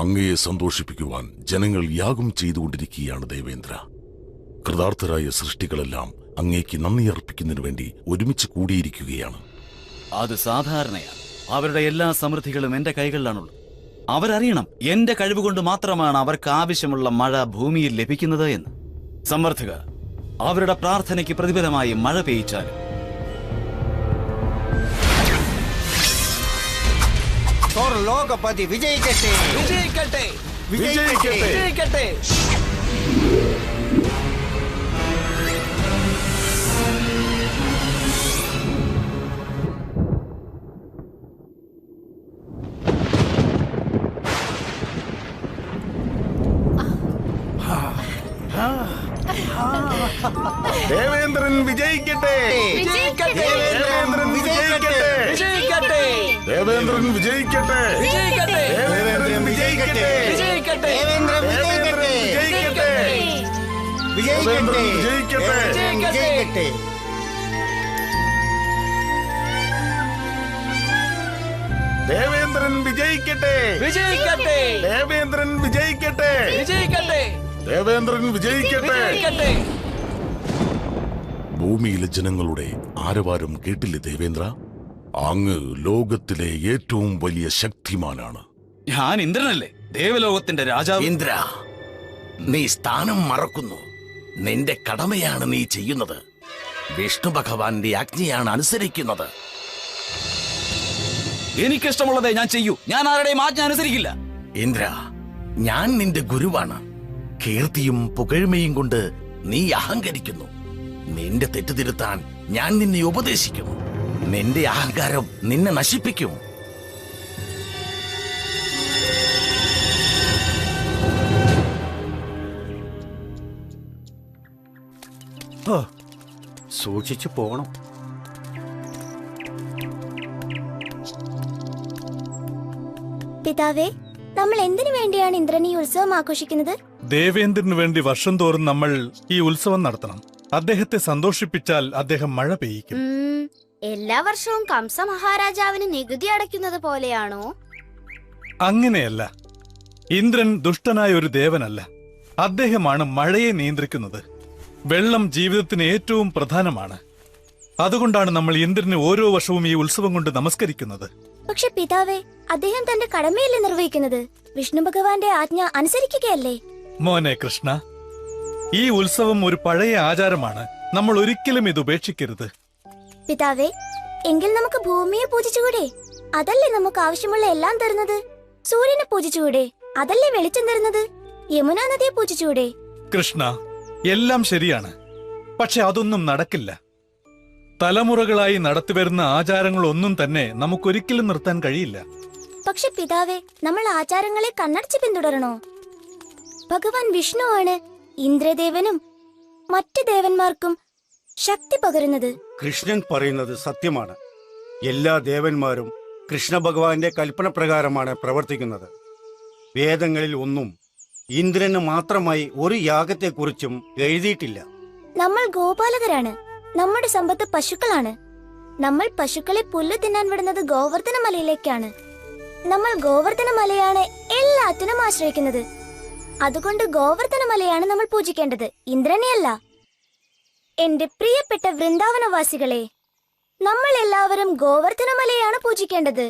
അങ്ങയെ സന്തോഷിപ്പിക്കുവാൻ ജനങ്ങൾ യാഗം ചെയ്തുകൊണ്ടിരിക്കുകയാണ് ദേവേന്ദ്ര. കൃതാർത്ഥരായ സൃഷ്ടികളെല്ലാം അങ്ങേക്ക് നന്ദി അർപ്പിക്കുന്നതിനു വേണ്ടി ഒരുമിച്ച് കൂടിയിരിക്കുകയാണ്. അത് സാധാരണയാണ്. അവരുടെ എല്ലാ സമൃദ്ധികളും എന്റെ കൈകളിലാണുള്ളത്. അവരറിയണം എന്റെ കഴിവുകൊണ്ട് മാത്രമാണ് അവർക്ക് ആവശ്യമുള്ള മഴ ഭൂമിയിൽ ലഭിക്കുന്നത് എന്ന്. സമർത്ഥക അവരുടെ പ്രാർത്ഥനയ്ക്ക് പ്രതിഫലമായി മഴ പെയ്ച്ചാലും ലോകപതി വിജയിക്കട്ടെ, വിജയിക്കട്ടെ, വിജയിക്കട്ടെ, വിജയിക്കട്ടെ. ദേവേന്ദ്രൻ വിജയിക്കട്ടെ, ദേവേന്ദ്രൻ വിജയിക്കട്ടെ, ദേവേന്ദ്രൻ വിജയിക്കട്ടെ, ദേവേന്ദ്രൻ വിജയിക്കട്ടെ, ദേവേന്ദ്രൻ വിജയിക്കട്ടെ, വിജയിക്കട്ടെ, വിജയിക്കട്ടെ. ദേവേന്ദ്രൻ വിജയിക്കട്ടെ, വിജയിക്കട്ടെ, ദേവേന്ദ്രൻ വിജയിക്കട്ടെ, വിജയിക്കട്ടെ, ദേവേന്ദ്രൻ വിജയിക്കട്ടെ. ഭൂമിയിലെ ജനങ്ങളുടെ ആരവാരം കേട്ടില്ലേ ദേവേന്ദ്ര? അങ്ങ് ലോകത്തിലെ ഏറ്റവും വലിയ ശക്തിമാനാണ്. ഞാൻ ഇന്ദ്രനല്ലേ, ദേവലോകത്തിന്റെ രാജാവ്. ഇന്ദ്ര, നീ സ്ഥാനം മറക്കുന്നു. നിന്റെ കടമയാണ് നീ ചെയ്യുന്നത്. വിഷ്ണു ഭഗവാന്റെ ആജ്ഞയാണ് അനുസരിക്കുന്നത്. എനിക്കിഷ്ടമുള്ളതേ ഞാൻ ചെയ്യൂ. ഞാൻ ആരുടെയും ആജ്ഞ അനുസരിക്കില്ല. ഇന്ദ്ര, ഞാൻ നിന്റെ ഗുരുവാണ്. കീർത്തിയും പുകഴ്മയും കൊണ്ട് നീ അഹങ്കരിക്കുന്നു. നിന്റെ തെറ്റുതിരുത്താൻ ഞാൻ നിന്നെ ഉപദേശിക്കും. നിന്റെ അഹങ്കാരം നിന്നെ നശിപ്പിക്കും. സൂക്ഷിച്ചു പോണം. പിതാവേ, നമ്മൾ എന്തിനു വേണ്ടിയാണ് ഇന്ദ്രൻ ഈ ഉത്സവം ആഘോഷിക്കുന്നത്? ദേവേന്ദ്രന് വേണ്ടി വർഷം തോറും നമ്മൾ ഈ ഉത്സവം നടത്തണം. അദ്ദേഹത്തെ സന്തോഷിപ്പിച്ചാൽ അദ്ദേഹം മഴ പെയ്യിക്കും. എല്ലാ വർഷവും കംസ മഹാരാജാവിന് നികുതി അടയ്ക്കുന്നത് പോലെയാണോ? അങ്ങനെയല്ല. ഇന്ദ്രൻ ദുഷ്ടനായ ഒരു ദേവനല്ല. അദ്ദേഹമാണ് മഴയെ നിയന്ത്രിക്കുന്നത്. വെള്ളം ജീവിതത്തിന് ഏറ്റവും പ്രധാനമാണ്. അതുകൊണ്ടാണ് നമ്മൾ ഇന്ദ്രന് ഓരോ വർഷവും ഈ ഉത്സവം കൊണ്ട് നമസ്കരിക്കുന്നത്. പക്ഷെ പിതാവേ, അദ്ദേഹം തന്റെ കടമയല്ലേ നിർവഹിക്കുന്നത്? വിഷ്ണു ഭഗവാന്റെ ആജ്ഞ അനുസരിക്കുകയല്ലേ? മോനെ കൃഷ്ണ, ഈ ഉത്സവം ഒരു പഴയ ആചാരമാണ്. നമ്മൾ ഒരിക്കലും ഇത് ഉപേക്ഷിക്കരുത്. പിതാവേ, എങ്കിൽ നമുക്ക് ഭൂമിയെ പൂജിച്ചുകൂടെ? അതല്ലേ നമുക്ക് ആവശ്യമുള്ള എല്ലാം തരുന്നത്. സൂര്യനെ പൂജിച്ചുകൂടെ? അതല്ലേ വെളിച്ചം തരുന്നത്. യമുനാ നദിയെ പൂജിച്ചുകൂടെ? കൃഷ്ണ, എല്ലാം ശരിയാണ്. പക്ഷെ അതൊന്നും നടക്കില്ല. തലമുറകളായി നടത്തിവരുന്ന ആചാരങ്ങളൊന്നും തന്നെ നമുക്കൊരിക്കലും നിർത്താൻ കഴിയില്ല. പക്ഷെ പിതാവേ, നമ്മൾ ആചാരങ്ങളെ കണ്ണടച്ച് പിന്തുടരണോ? ഭഗവാൻ വിഷ്ണുവാണ് ഇന്ദ്രദേവനും മറ്റ് ദേവന്മാർക്കും ശക്തി പകരുന്നത്. കൃഷ്ണൻ പറയുന്നത് സത്യമാണ്. എല്ലാ ദേവന്മാരും കൃഷ്ണ ഭഗവാന്റെ കൽപ്പന പ്രകാരമാണ് പ്രവർത്തിക്കുന്നത്. വേദങ്ങളിൽ ഒന്നും ഇന്ദ്രന് മാത്രമായി ഒരു യാഗത്തെക്കുറിച്ചും എഴുതിയിട്ടില്ല. നമ്മൾ ഗോപാലകരാണ്. നമ്മുടെ സമ്പത്ത് പശുക്കളാണ്. നമ്മൾ പശുക്കളെ പുല്ല് തിന്നാൻ വിടുന്നത് ഗോവർദ്ധന മലയിലേക്കാണ്. നമ്മൾ ഗോവർദ്ധന മലയാണ് എല്ലാത്തിനും ആശ്രയിക്കുന്നത്. അതുകൊണ്ട് ഗോവർദ്ധന മലയാണ് നമ്മൾ പൂജിക്കേണ്ടത്, ഇന്ദ്രനെയല്ല. എന്റെ പ്രിയപ്പെട്ട വൃന്ദാവനവാസികളെ, നമ്മൾ എല്ലാവരും ഗോവർദ്ധനമലയാണ് പൂജിക്കേണ്ടത്.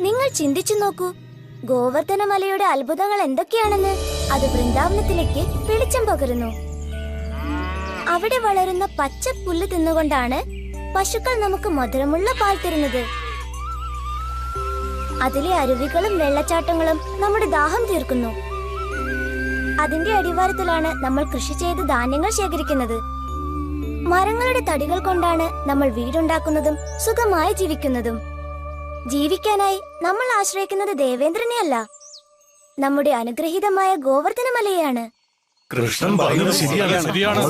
നിങ്ങൾ ചിന്തിച്ചു നോക്കൂ, ഗോവർദ്ധനമലയുടെ അത്ഭുതങ്ങൾ എന്തൊക്കെയാണെന്ന്. അത് വൃന്ദാവനത്തിലേക്ക് വെളിച്ചം പകരുന്നു. അവിടെ വളരുന്ന പച്ച പുല്ല് തിന്നുകൊണ്ടാണ് പശുക്കൾ നമുക്ക് മധുരമുള്ള പാൽ തരുന്നത്. അതിലെ അരുവികളും വെള്ളച്ചാട്ടങ്ങളും നമ്മുടെ ദാഹം തീർക്കുന്നു. അതിന്റെ അടിവാരത്തിലാണ് നമ്മൾ കൃഷി ചെയ്ത് ധാന്യങ്ങൾ ശേഖരിക്കുന്നത്. മരങ്ങളുടെ തടികൾ കൊണ്ടാണ് നമ്മൾ വീടുണ്ടാക്കുന്നതും സുഖമായി ജീവിക്കുന്നതും. ജീവിക്കാനായി നമ്മൾ ആശ്രയിക്കുന്നത് ദേവേന്ദ്രനെ അല്ല, നമ്മുടെ അനുഗ്രഹീതമായ ഗോവർദ്ധനമലയാണ്. കൃഷ്ണൻ പറഞ്ഞത് ശരിയാണ്.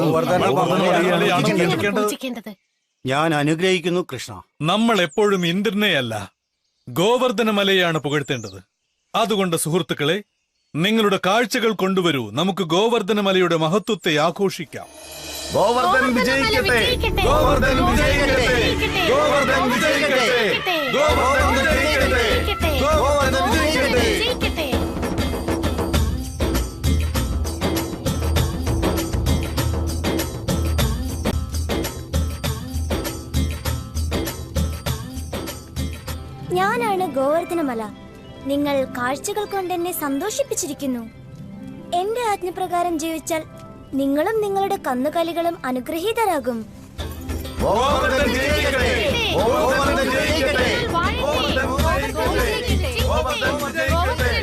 ഞാൻ അനുഗ്രഹിക്കുന്നു കൃഷ്ണ. നമ്മൾ എപ്പോഴും ഇന്ദ്രനെയല്ല, ഗോവർദ്ധനമലയാണ് പുകഴ്ത്തേണ്ടത്. അതുകൊണ്ട് സുഹൃത്തുക്കളെ, നിങ്ങളുടെ കാഴ്ചകൾ കൊണ്ടുവരൂ. നമുക്ക് ഗോവർദ്ധനമലയുടെ മഹത്വത്തെ ആഘോഷിക്കാം. ഗോവർദ്ധൻ വിജയിക്കട്ടെ! ഗോവർദ്ധൻ വിജയിക്കട്ടെ! ഗോവർദ്ധൻ വിജയിക്കട്ടെ! ഗോവർദ്ധൻ വിജയിക്കട്ടെ! ഗോവർദ്ധൻ വിജയിക്കട്ടെ! ഞാനാണ് ഗോവർദ്ധനമല. നിങ്ങൾ കാഴ്ചകൾ കൊണ്ട് എന്നെ സന്തോഷിപ്പിച്ചിരിക്കുന്നു. എന്റെ ആജ്ഞപ്രകാരം ജീവിച്ചാൽ നിങ്ങളും നിങ്ങളുടെ കന്നുകാലികളും അനുഗ്രഹീതരാകും. ഗോവർദ്ധൻ വിജയിക്കട്ടെ! ഗോവർദ്ധൻ വിജയിക്കട്ടെ! ഗോവർദ്ധൻ വിജയിക്കട്ടെ! ഗോവർദ്ധൻ വിജയിക്കട്ടെ!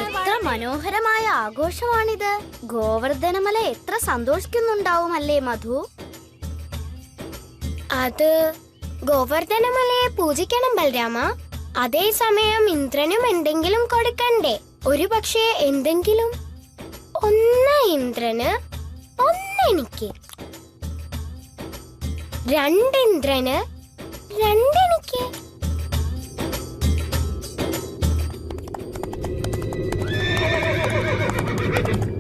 എത്ര മനോഹരമായ ആഘോഷമാണിത്. ഗോവർദ്ധനമല എത്ര സന്തോഷിക്കുന്നുണ്ടാവും അല്ലേ മധു? അത് ഗോവർദ്ധനമലയെ പൂജിക്കണം ബലരാമ. അതേസമയം ഇന്ദ്രനും എന്തെങ്കിലും കൊടുക്കണ്ടേ? ഒരു പക്ഷേ എന്തെങ്കിലും. ഒന്ന് ഇന്ദ്രന്, ഒന്ന് എനിക്ക്. രണ്ടിന്ദ്രന്, രണ്ടെനിക്ക്.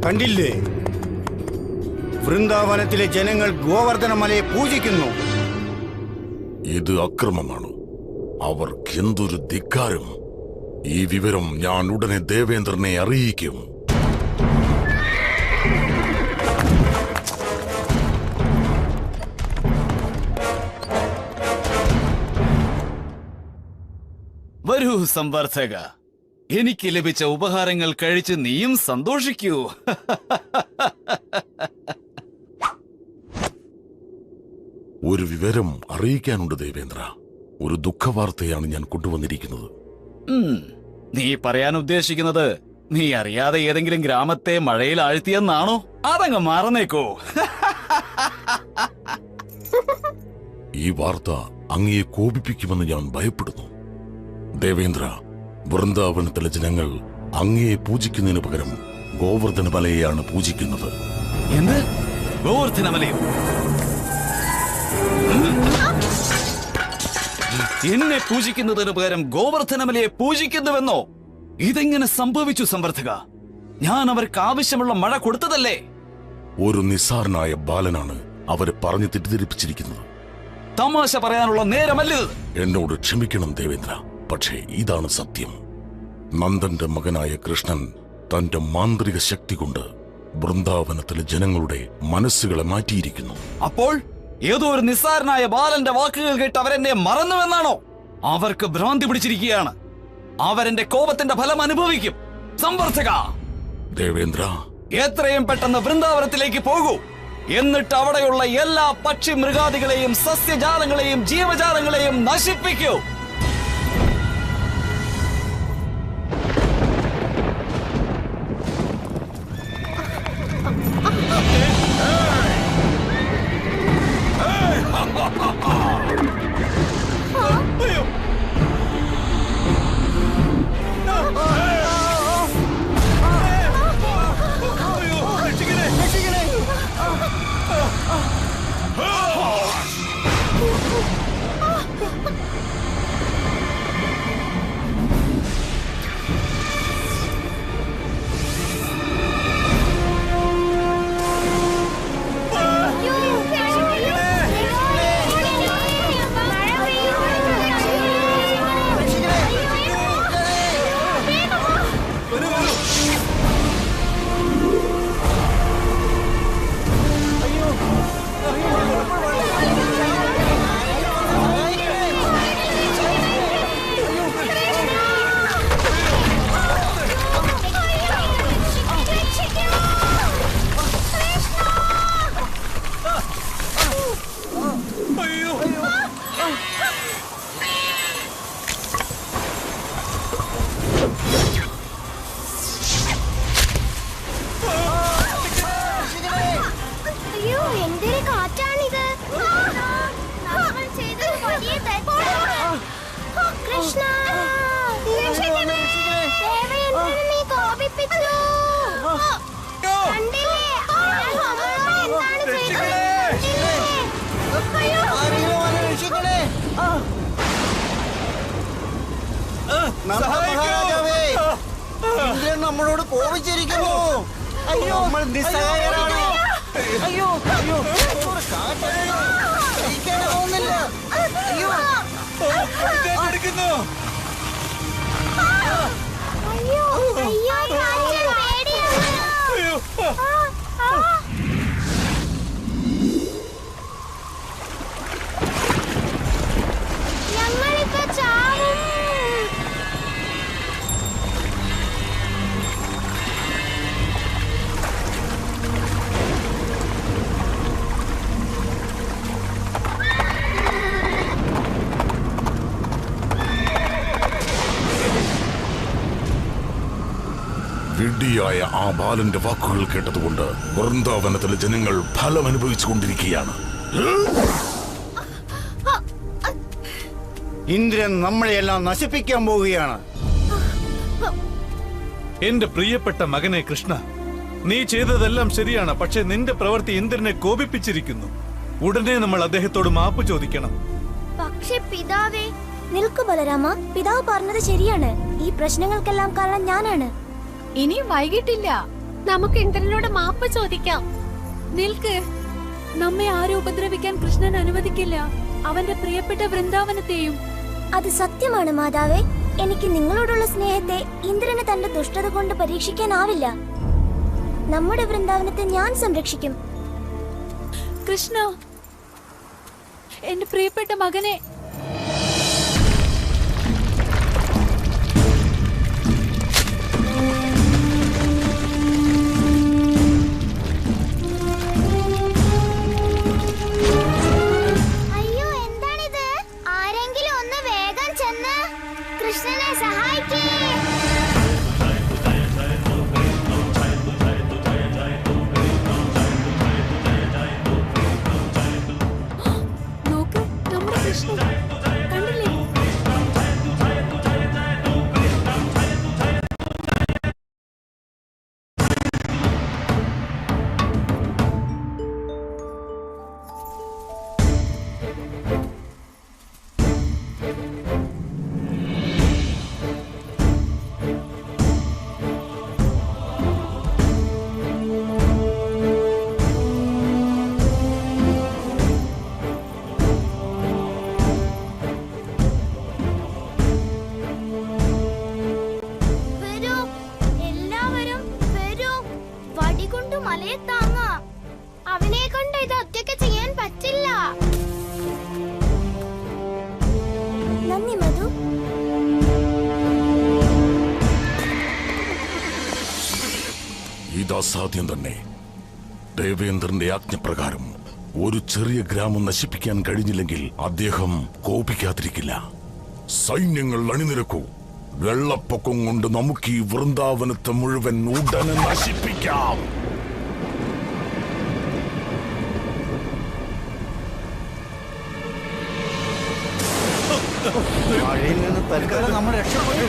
കണ്ടില്ലേ, വൃന്ദാവനത്തിലെ ജനങ്ങൾ ഗോവർദ്ധനമലയെ പൂജിക്കുന്നു. ഇത് അക്രമമാണ്. അവർക്കെന്തൊരു ധിക്കാരം! ഈ വിവരം ഞാൻ ഉടനെ ദേവേന്ദ്രനെ അറിയിക്കും. വരൂ സംവർദ്ധക, എനിക്ക് ലഭിച്ച ഉപഹാരങ്ങൾ കഴിച്ച് നീയും സന്തോഷിക്കൂ. ഒരു വിവരം അറിയിക്കാനുണ്ട് ദേവേന്ദ്ര. ഒരു ദുഃഖവാർത്തയാണ് ഞാൻ കൊണ്ടുവന്നിരിക്കുന്നത്. നീ പറയാൻ ഉദ്ദേശിക്കുന്നത് നീ അറിയാതെ ഏതെങ്കിലും ഗ്രാമത്തെ മഴയിൽ ആഴ്ത്തിയെന്നാണോ? അതങ്ങ് മറന്നേക്കോ. ഈ വാർത്ത അങ്ങയെ കോപിപ്പിക്കുമെന്ന് ഞാൻ ഭയപ്പെടുന്നു. ദേവേന്ദ്ര, വൃന്ദാവനത്തിലെ ജനങ്ങൾ അങ്ങയെ പൂജിക്കുന്നതിന് പകരം ഗോവർദ്ധനമലയെയാണ് പൂജിക്കുന്നത്. എന്ത്? ഗോവർദ്ധനമലയോ? എന്നെ പൂജിക്കുന്നതിന് പകരം ഗോവർദ്ധനമലയെ പൂജിക്കുന്നുവെന്നോ? ഇതെങ്ങനെ സംഭവിച്ചു സംവർദ്ധക? ഞാൻ അവർക്ക് ആവശ്യമുള്ള മഴ കൊടുത്തതല്ലേ? ഒരു നിസ്സാരനായ ബാലനാണ് അവരെ പറഞ്ഞു തെറ്റിദ്ധരിപ്പിച്ചിരിക്കുന്നത്. തമാശ പറയാനുള്ള നേരമല്ലത്. എന്നോട് ക്ഷമിക്കണം ദേവേന്ദ്ര, പക്ഷേ ഇതാണ് സത്യം. നന്ദന്റെ മകനായ കൃഷ്ണൻ തന്റെ മാന്ത്രിക ശക്തി കൊണ്ട് വൃന്ദാവനത്തിലെ ജനങ്ങളുടെ മനസ്സുകളെ മാറ്റിയിരിക്കുന്നു. അപ്പോൾ ഏതോ ഒരു നിസ്സാരനായ ബാലന്റെ വാക്കുകൾ കേട്ട് അവരെന്നെ മറന്നുവെന്നാണോ? അവർക്ക് ഭ്രാന്തി പിടിച്ചിരിക്കുകയാണ്. അവരെന്റെ കോപത്തിന്റെ ഫലം അനുഭവിക്കും. സംവർദ്ധക, ദേവേന്ദ്ര, എത്രയും പെട്ടെന്ന് വൃന്ദാവനത്തിലേക്ക് പോകൂ. എന്നിട്ട് അവിടെയുള്ള എല്ലാ പക്ഷി മൃഗാദികളെയും സസ്യജാലങ്ങളെയും ജീവജാലങ്ങളെയും നശിപ്പിക്കൂ. മഹാരാജാവേ, ഇന്ദ്രൻ നമ്മളോട് കോപിച്ചിരിക്കുന്നു. അയ്യോ, നമ്മൾ നിസ്സഹായരാണ്. അയ്യോ അയ്യോ, സഹിക്കാനാവുന്നില്ല. അയ്യോ, അയ്യോ അയ്യോ കാറ്റ് പേടിയാവുന്നു. ഞങ്ങളിപ്പോ ചാവും. വിഡ്ഢിയായ ആ ബാലന്റെ വാക്കുകൾ കേട്ടതുകൊണ്ട് വൃന്ദാവനത്തിലെ ജനങ്ങൾ ഫലം അനുഭവിച്ചുകൊണ്ടിരിക്കുകയാണ്. ഇന്ദ്രൻ നമ്മളെയെല്ലാം നശിപ്പിക്കാൻ പോവുകയാണ്. എന്റെ പ്രിയപ്പെട്ട മകനെ കൃഷ്ണ, നീ ചെയ്തതെല്ലാം ശരിയാണ്. പക്ഷെ നിന്റെ പ്രവൃത്തി ഇന്ദ്രനെ കോപിപ്പിച്ചിരിക്കുന്നു. ഉടനെ നമ്മൾ അദ്ദേഹത്തോട് മാപ്പ് ചോദിക്കണം. പക്ഷെ പിതാവേ, നിൽക്കു ബലരാമ, പിതാവ് പറഞ്ഞത് ശരിയാണ്. ഈ പ്രശ്നങ്ങൾക്കെല്ലാം കാരണം ഞാനാണ്. ഇനിയും വൈകിട്ടില്ല. നമുക്ക് ഇന്ദ്രനോട് മാപ്പ് ചോദിക്കാം. നിൽക്ക്. നമ്മെ ആരും ഉപദ്രവിക്കാൻ കൃഷ്ണൻ അനുവദിക്കില്ല. അവന്റെ പ്രിയപ്പെട്ട വൃന്ദാവനത്തെയും. അത് സത്യമാണ് മാതാവേ. എനിക്ക് നിങ്ങളോടുള്ള സ്നേഹത്തെ ഇന്ദ്രന് തന്റെ ദുഷ്ടത കൊണ്ട് പരീക്ഷിക്കാനാവില്ല. നമ്മുടെ വൃന്ദാവനത്തെ ഞാൻ സംരക്ഷിക്കും. കൃഷ്ണ, എന്റെ പ്രിയപ്പെട്ട മകനെ. അയ്യോ എന്താണിത്? ആരെങ്കിലും ഒന്ന് വേഗം ചെന്ന് കൃഷ്ണനെ സഹായിക്കേ. നോക്ക്, നമ്മുടെ കൃഷ്ണൻ. കണ്ടില്ലേ? വരൂ, എല്ലാവരും വരൂ. വടികൊണ്ട് മലയെ താങ്ങാം. അവനെ കൊണ്ട് ഇത് ഒറ്റയ്ക്ക് ചെയ്യാൻ പറ്റില്ല. നന്ദി മധു. ഇത് അസാധ്യം തന്നെ. ദേവേന്ദ്രന്റെ ആജ്ഞപ്രകാരം ഒരു ചെറിയ ഗ്രാമം നശിപ്പിക്കാൻ കഴിഞ്ഞില്ലെങ്കിൽ അദ്ദേഹം കോപിക്കാതിരിക്കില്ല. സൈന്യങ്ങൾ അണിനിരക്കൂ. വെള്ളപ്പൊക്കം കൊണ്ട് നമുക്ക് ഈ വൃന്ദാവനത്തെ മുഴുവൻ ഉടനെ നശിപ്പിക്കാം. മഴയിൽ നിന്ന് തൽക്കാലം നമ്മൾ രക്ഷപ്പെട്ടു.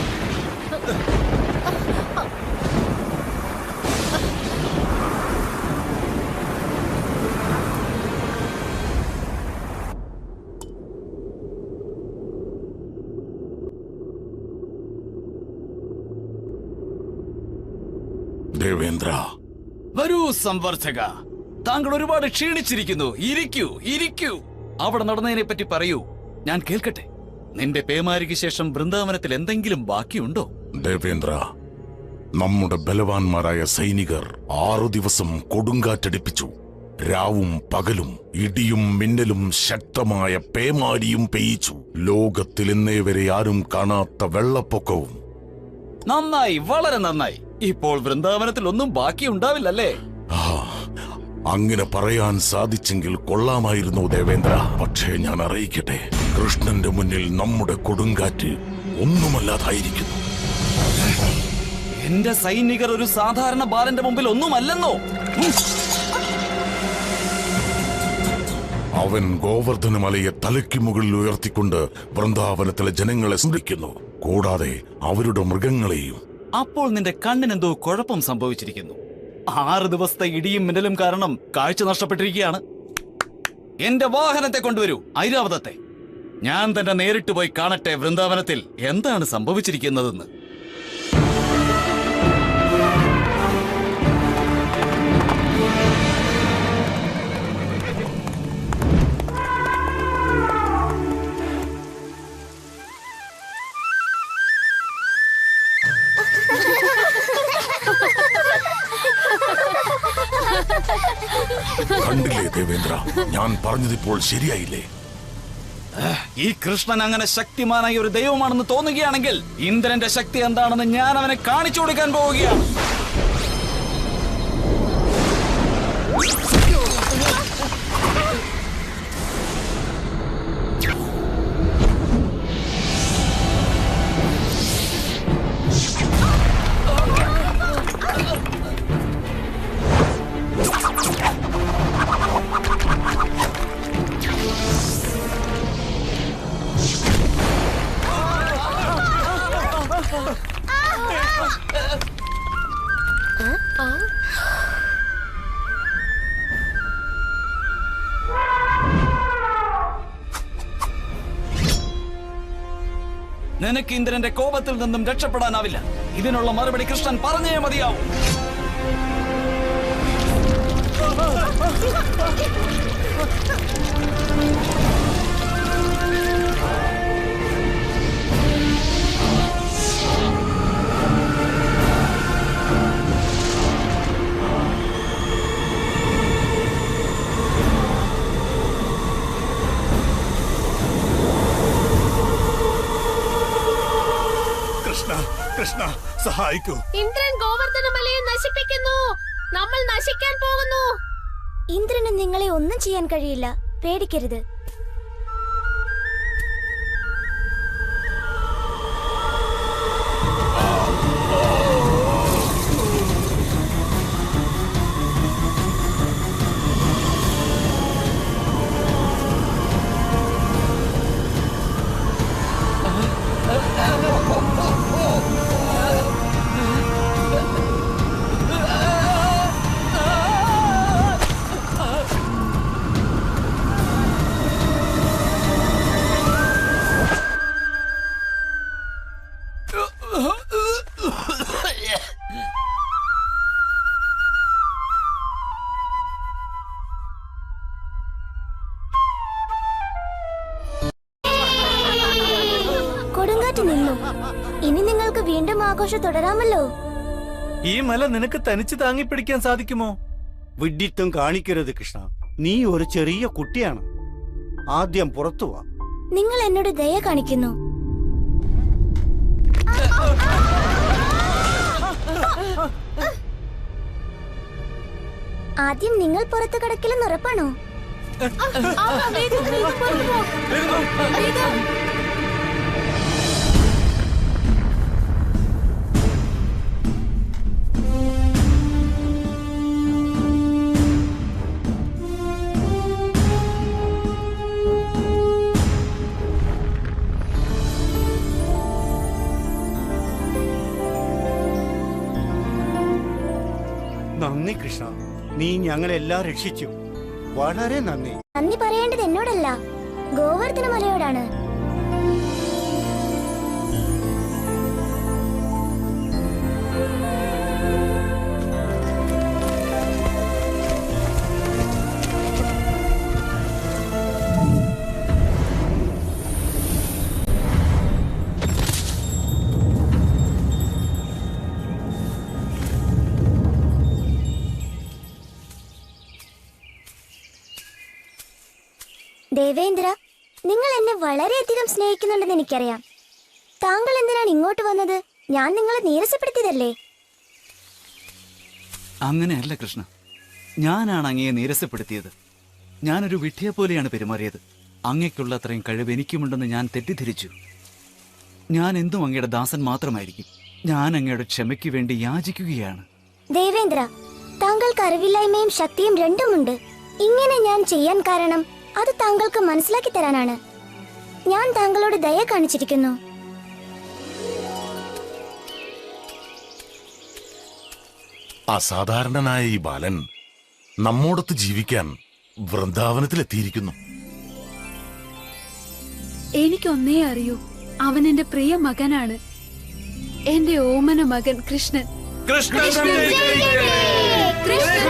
ദേവേന്ദ്ര, വരൂ സംവർദ്ധക. താങ്കൾ ഒരുപാട് ക്ഷീണിച്ചിരിക്കുന്നു. ഇരിക്കൂ, ഇരിക്കൂ. അവിടെ നടന്നതിനെ പറ്റി പറയൂ, ഞാൻ കേൾക്കട്ടെ. നിന്റെ പേമാരിക്ക് ശേഷം വൃന്ദാവനത്തിൽ എന്തെങ്കിലും ബാക്കിയുണ്ടോ? ദേവേന്ദ്ര, നമ്മുടെ ബലവാന്മാരായ സൈനികർ 6 ദിവസം കൊടുങ്കാറ്റടിപ്പിച്ചു. രാവും പകലും ഇടിയും മിന്നലും ശക്തമായ പേമാരിയും പെയ്യിച്ചു. ലോകത്തിൽ ഇന്നേ വരെ ആരും കാണാത്ത വെള്ളപ്പൊക്കവും. നന്നായി, വളരെ നന്നായി. ഇപ്പോൾ വൃന്ദാവനത്തിൽ ഒന്നും ബാക്കിയുണ്ടാവില്ലല്ലേ? ആ, അങ്ങനെ പറയാൻ സാധിച്ചെങ്കിൽ കൊള്ളാമായിരുന്നു ദേവേന്ദ്ര. പക്ഷേ ഞാൻ അറിയിക്കട്ടെ, കൃഷ്ണന്റെ മുന്നിൽ നമ്മുടെ കൊടുങ്കാറ്റ് ഒന്നുമല്ലാതായിരിക്കുന്നു. എന്റെ സൈനികർ ഒരു സാധാരണ ബാലന്റെ മുമ്പിൽ ഒന്നുമല്ലെന്നോ? അവൻ ഗോവർദ്ധന മലയെ തലയ്ക്ക് മുകളിൽ ഉയർത്തിക്കൊണ്ട് വൃന്ദാവനത്തിലെ ജനങ്ങളെ സ്മരിക്കുന്നു, കൂടാതെ അവരുടെ മൃഗങ്ങളെയും. അപ്പോൾ നിന്റെ കണ്ണിനെന്തോ കുഴപ്പം സംഭവിച്ചിരിക്കുന്നു. 6 ദിവസത്തെ ഇടിയും മിന്നലും കാരണം കാഴ്ച നഷ്ടപ്പെട്ടിരിക്കുകയാണ്. എന്റെ വാഹനത്തെ കൊണ്ടുവരൂ, ഐരാവതത്തെ. ഞാൻ തന്നെ നേരിട്ട് പോയി കാണട്ടെ വൃന്ദാവനത്തിൽ എന്താണ് സംഭവിച്ചിരിക്കുന്നതെന്ന്. കണ്ടില്ലേ ദേവേന്ദ്ര, ഞാൻ പറഞ്ഞതിപ്പോൾ ശരിയായില്ലേ? ഈ കൃഷ്ണൻ അങ്ങനെ ശക്തിമാനായ ഒരു ദൈവമാണെന്ന് തോന്നുകയാണെങ്കിൽ ഇന്ദ്രന്റെ ശക്തി എന്താണെന്ന് ഞാൻ അവനെ കാണിച്ചു കൊടുക്കാൻ പോവുകയാണ്. നിനക്ക് ഇന്ദ്രന്റെ കോപത്തിൽ നിന്നും രക്ഷപ്പെടാനാവില്ല. ഇതിനുള്ള മറുപടി കൃഷ്ണൻ പറഞ്ഞേ മതിയാവും. കൃഷ്ണ സഹായിക്കൂ. ഇന്ദ്രൻ ഗോവർദ്ധനമലയെ നശിപ്പിക്കുന്നു. നമ്മൾ നശിക്കാൻ പോകുന്നു. ഇന്ദ്രന് നിങ്ങളെ ഒന്നും ചെയ്യാൻ കഴിയില്ല, പേടിക്കരുത്. കൊടുങ്കാറ്റ് നിന്നു. ഇനി നിങ്ങൾക്ക് വീണ്ടും ആഘോഷം തുടരാമല്ലോ. ഈ മല നിനക്ക് തനിച്ച് താങ്ങി പിടിക്കാൻ സാധിക്കുമോ? വിഡ്ഢിത്തം കാണിക്കരുത് കൃഷ്ണ. നീ ഒരു ചെറിയ കുട്ടിയാണ്. ആദ്യം പുറത്തു വാ. നിങ്ങൾ എന്നോട് ദയ കാണിക്കുന്നു. ആദ്യം നിങ്ങൾ പുറത്തു കടക്കില്ലെന്ന് ഉറപ്പാണോ? നന്ദി കൃഷ്ണ, നീ ഞങ്ങളെല്ലാം രക്ഷിച്ചു. വളരെ നന്ദി. നന്ദി പറയേണ്ടത് എന്നോടല്ല, ഗോവർദ്ധന മലയോടാണ്. ദേവേന്ദ്ര, നിങ്ങൾ എന്നെ വളരെയധികം സ്നേഹിക്കുന്നുണ്ടെന്ന് എനിക്കറിയാം. താങ്കൾ എന്തിനാണ് ഇങ്ങോട്ട് വന്നത്? ഞാൻ നിങ്ങളെ നീരസപ്പെടുത്തിയതല്ലേ? അങ്ങനെയല്ല കൃഷ്ണ, ഞാനാണ് അങ്ങയെ നീരസപ്പെടുത്തിയത്. ഞാനൊരു വിഡ്ഢിയെ പോലെയാണ് പെരുമാറിയത്. അങ്ങയ്ക്കുള്ള അത്രയും കഴിവ് എനിക്കുമുണ്ടെന്ന് ഞാൻ തെറ്റിദ്ധരിച്ചു. ഞാൻ എന്തും അങ്ങയുടെ ദാസൻ മാത്രമായിരിക്കും. ഞാൻ അങ്ങയുടെ ക്ഷമയ്ക്ക് വേണ്ടി യാചിക്കുകയാണ്. ദേവേന്ദ്ര, താങ്കൾക്ക് അറിവില്ലായ്മയും ശക്തിയും രണ്ടുമുണ്ട്. ഇങ്ങനെ ഞാൻ ചെയ്യാൻ കാരണം അത് താങ്കൾക്ക് മനസ്സിലാക്കി തരാനാണ്. ഞാൻ താങ്കളോട് ദയ കാണിച്ചിരിക്കുന്നു. അസാധാരണനായ ഈ ബാലൻ നമ്മോടൊത്ത് ജീവിക്കാൻ വൃന്ദാവനത്തിലെത്തിയിരിക്കുന്നു. എനിക്കൊന്നേ അറിയൂ, അവൻ എന്റെ പ്രിയ മകനാണ്. എന്റെ ഓമന മകൻ കൃഷ്ണൻ. കൃഷ്ണൻ കൃഷ്ണൻ